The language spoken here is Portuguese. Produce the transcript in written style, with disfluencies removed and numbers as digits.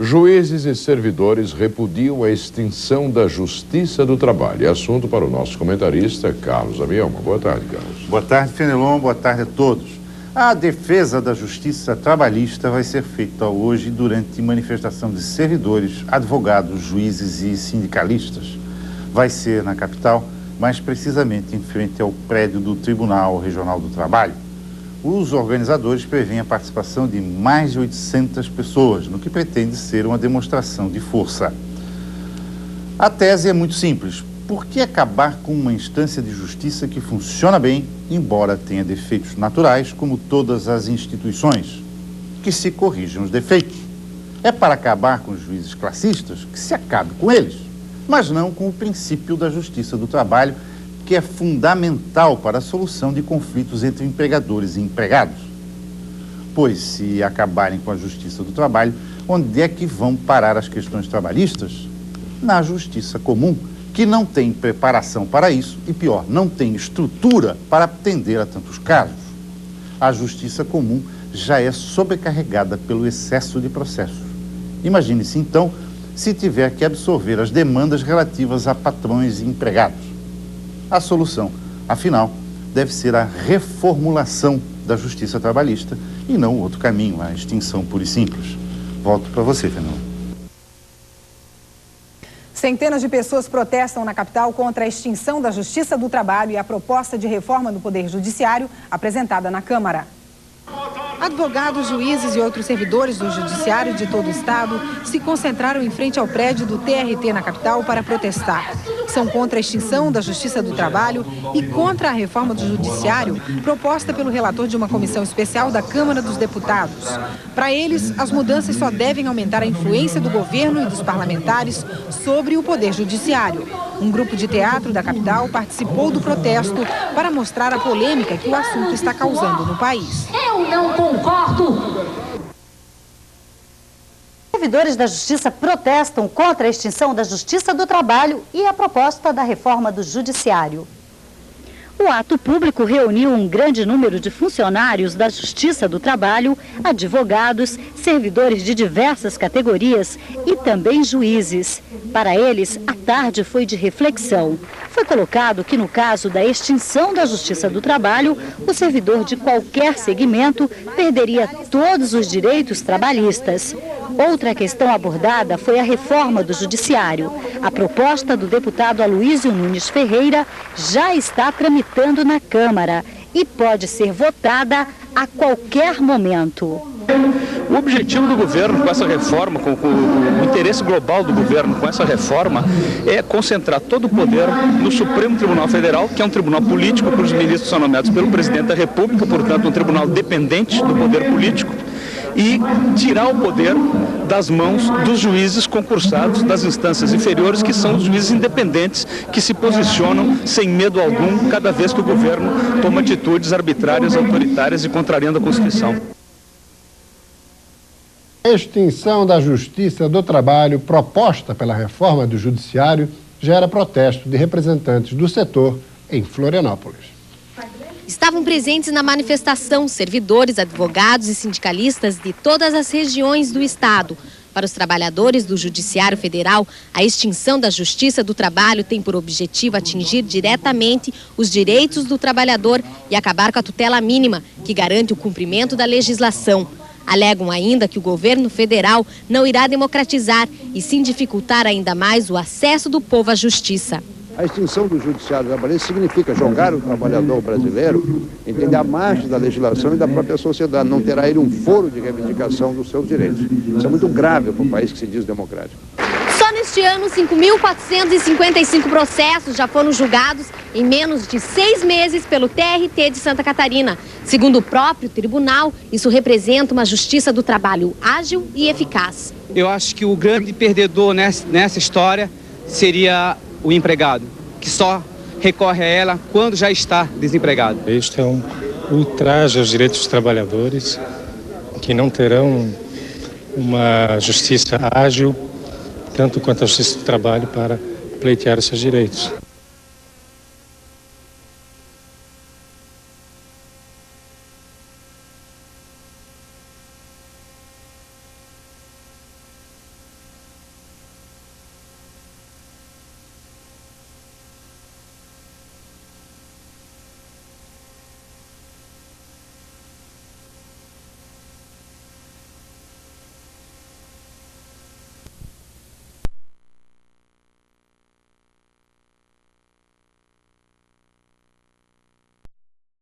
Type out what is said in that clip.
Juízes e servidores repudiam a extinção da Justiça do Trabalho. É assunto para o nosso comentarista, Carlos Amielma. Boa tarde, Carlos. Boa tarde, Fenelon. Boa tarde a todos. A defesa da Justiça Trabalhista vai ser feita hoje durante manifestação de servidores, advogados, juízes e sindicalistas. Vai ser na capital, mais precisamente em frente ao prédio do Tribunal Regional do Trabalho. Os organizadores prevêem a participação de mais de 800 pessoas, no que pretende ser uma demonstração de força. A tese é muito simples. Por que acabar com uma instância de justiça que funciona bem, embora tenha defeitos naturais, como todas as instituições? Que se corrijam os defeitos. É para acabar com os juízes classistas que se acabe com eles, mas não com o princípio da justiça do trabalho, que é fundamental para a solução de conflitos entre empregadores e empregados. Pois, se acabarem com a justiça do trabalho, onde é que vão parar as questões trabalhistas? Na justiça comum, que não tem preparação para isso e, pior, não tem estrutura para atender a tantos casos. A justiça comum já é sobrecarregada pelo excesso de processos. Imagine-se, então, se tiver que absorver as demandas relativas a patrões e empregados. A solução, afinal, deve ser a reformulação da justiça trabalhista e não o outro caminho, a extinção pura e simples. Volto para você, Fernando. Centenas de pessoas protestam na capital contra a extinção da Justiça do Trabalho e a proposta de reforma do Poder Judiciário apresentada na Câmara. Advogados, juízes e outros servidores do Judiciário de todo o estado se concentraram em frente ao prédio do TRT na capital para protestar. São contra a extinção da Justiça do Trabalho e contra a reforma do Judiciário proposta pelo relator de uma comissão especial da Câmara dos Deputados. Para eles, as mudanças só devem aumentar a influência do governo e dos parlamentares sobre o Poder Judiciário. Um grupo de teatro da capital participou do protesto para mostrar a polêmica que o assunto está causando no país. Eu não concordo! Servidores da Justiça protestam contra a extinção da Justiça do Trabalho e a proposta da reforma do Judiciário. O ato público reuniu um grande número de funcionários da Justiça do Trabalho, advogados, servidores de diversas categorias e também juízes. Para eles, a tarde foi de reflexão. Foi colocado que, no caso da extinção da Justiça do Trabalho, o servidor de qualquer segmento perderia todos os direitos trabalhistas. Outra questão abordada foi a reforma do Judiciário. A proposta do deputado Aloísio Nunes Ferreira já está tramitando na Câmara e pode ser votada a qualquer momento. O objetivo do governo com essa reforma, com o interesse global do governo com essa reforma, é concentrar todo o poder no Supremo Tribunal Federal, que é um tribunal político, cujos ministros são nomeados pelo presidente da República, portanto um tribunal dependente do poder político, e tirar o poder das mãos dos juízes concursados das instâncias inferiores, que são os juízes independentes que se posicionam sem medo algum cada vez que o governo toma atitudes arbitrárias, autoritárias e contrariando a Constituição. A extinção da Justiça do Trabalho proposta pela reforma do Judiciário gera protesto de representantes do setor em Florianópolis. Estavam presentes na manifestação servidores, advogados e sindicalistas de todas as regiões do estado. Para os trabalhadores do Judiciário Federal, a extinção da Justiça do Trabalho tem por objetivo atingir diretamente os direitos do trabalhador e acabar com a tutela mínima, que garante o cumprimento da legislação. Alegam ainda que o governo federal não irá democratizar e sim dificultar ainda mais o acesso do povo à justiça. A extinção do judiciário trabalhista significa jogar o trabalhador brasileiro, entender a margem da legislação e da própria sociedade. Não terá ele um foro de reivindicação dos seus direitos. Isso é muito grave para um país que se diz democrático. Só neste ano, 5.455 processos já foram julgados em menos de 6 meses pelo TRT de Santa Catarina. Segundo o próprio tribunal, isso representa uma justiça do trabalho ágil e eficaz. Eu acho que o grande perdedor nessa história seria o empregado, que só recorre a ela quando já está desempregado. Este é um ultraje aos direitos dos trabalhadores, que não terão uma justiça ágil, tanto quanto a justiça do trabalho, para pleitear os seus direitos.